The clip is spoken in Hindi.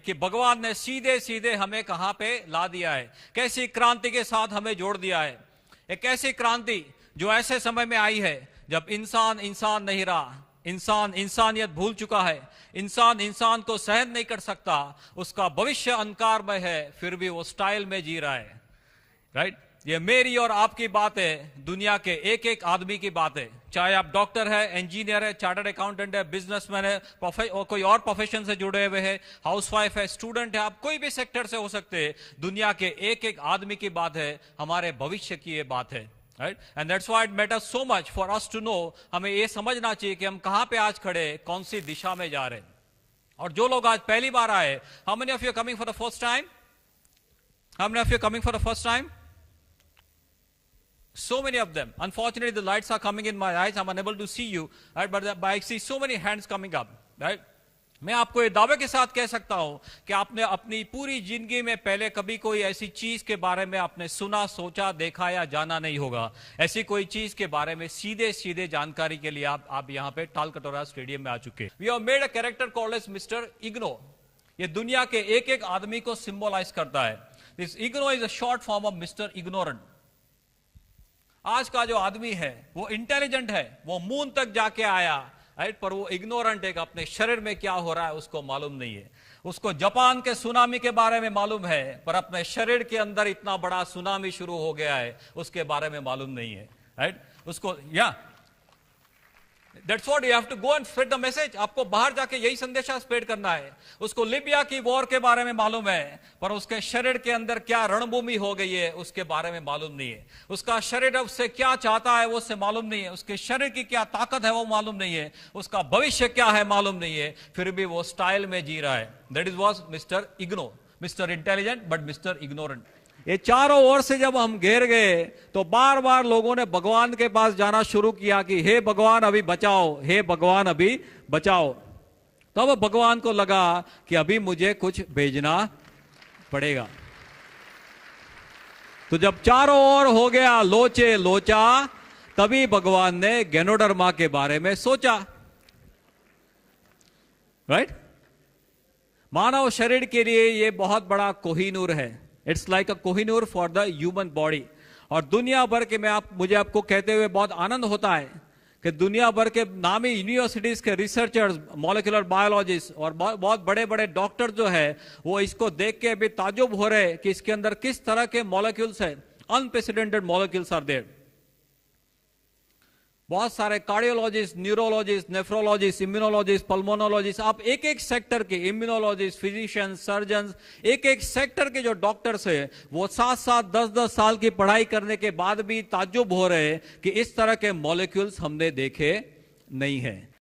कि भगवान ने सीधे सीधे हमें कहां पे ला दिया है, कैसी क्रांति के साथ हमें जोड़ दिया है। एक ऐसी क्रांति जो ऐसे समय में आई है जब इंसान इंसान नहीं रहा, इंसान इंसानियत भूल चुका है, इंसान इंसान को सहन नहीं कर सकता, उसका भविष्य अंधकारमय है, फिर भी वो स्टाइल में जी रहा है। राइट? ये मेरी और आपकी बात है, दुनिया के एक एक आदमी की बात है। चाहे आप डॉक्टर है, इंजीनियर है, चार्टर्ड अकाउंटेंट है, बिजनेसमैन है, और कोई और प्रोफेशन से जुड़े हुए हैं, हाउसवाइफ है, स्टूडेंट है, आप कोई भी सेक्टर से हो सकते हैं। दुनिया के एक एक आदमी की बात है, हमारे भविष्य की ये बात है। Right? And that's why it matters so much for us to know. हमें ये समझना चाहिए कि हम कहां पे आज खड़े, कौन सी दिशा में जा रहे हैं। और जो लोग आज पहली बार आए, how many of you coming for the first time? How many of you coming for the first time? So many of them. Unfortunately, the lights are coming in my eyes. I'm unable to see you. Right? But I see so many hands coming up. Right? मैं आपको ये दावे के साथ कह सकता हूं कि आपने अपनी पूरी जिंदगी में पहले कभी कोई ऐसी चीज के बारे में आपने सुना, सोचा, देखा या जाना नहीं होगा। ऐसी कोई चीज के बारे में सीधे सीधे जानकारी के लिए आप यहाँ पे तालकटोरा स्टेडियम में आ चुके। We have made a character called as mister Igno. ये दुनिया के एक एक आदमी को सिंबलाइज करता है। This IGNOU is a short form of mister ignorant. आज का जो आदमी है वो इंटेलिजेंट है, वो मून तक जाके आया, राइट? पर वो इग्नोरेंट है, अपने शरीर में क्या हो रहा है उसको मालूम नहीं है। उसको जापान के सुनामी के बारे में मालूम है, पर अपने शरीर के अंदर इतना बड़ा सुनामी शुरू हो गया है उसके बारे में मालूम नहीं है। राइट? उसको That's what you have to go and spread the message. आपको बाहर जाके यही संदेशा स्प्रेड करना है। उसको लीबिया की वॉर के बारे में मालूम है, पर उसके शरीर के अंदर क्या रणभूमि हो गई है उसके बारे में मालूम नहीं है। उसका शरीर उससे क्या चाहता है वो उससे मालूम नहीं है। उसके शरीर की क्या ताकत है वो मालूम नहीं है। उसका भविष्य क्या है मालूम नहीं है, फिर भी वो स्टाइल में जी रहा है। That is was mister IGNOU, mister intelligent but mister ignorant. ये चारों ओर से जब हम घेर गए तो बार बार लोगों ने भगवान के पास जाना शुरू किया कि हे भगवान अभी बचाओ, हे भगवान अभी बचाओ। तब तो भगवान को लगा कि अभी मुझे कुछ भेजना पड़ेगा। तो जब चारों ओर हो गया लोचे लोचा, तभी भगवान ने गैनोडर्मा के बारे में सोचा। राइट? मानव शरीर के लिए ये बहुत बड़ा कोहिनूर है। It's like a Kohinoor for the human body. और दुनिया भर के मुझे आपको कहते हुए बहुत आनंद होता है कि दुनिया भर के नामी यूनिवर्सिटीज के रिसर्चर्स, मॉलिक्यूलर बायोलॉजिस्ट और बहुत बड़े बड़े डॉक्टर जो है वो इसको देख के अभी ताजुब हो रहे कि इसके अंदर किस तरह के मॉलिक्यूल्स है। Unprecedented molecules are there. बहुत सारे cardiologist, neurologist, nephrologist, immunologist, pulmonologist, आप एक एक सेक्टर के इम्यूनोलॉजिस्ट, फिजिशियंस, सर्जन्स, एक एक सेक्टर के जो डॉक्टर्स है वो 7-7, 10-10 साल की पढ़ाई करने के बाद भी ताज्जुब हो रहे कि इस तरह के मॉलिक्यूल्स हमने देखे नहीं है।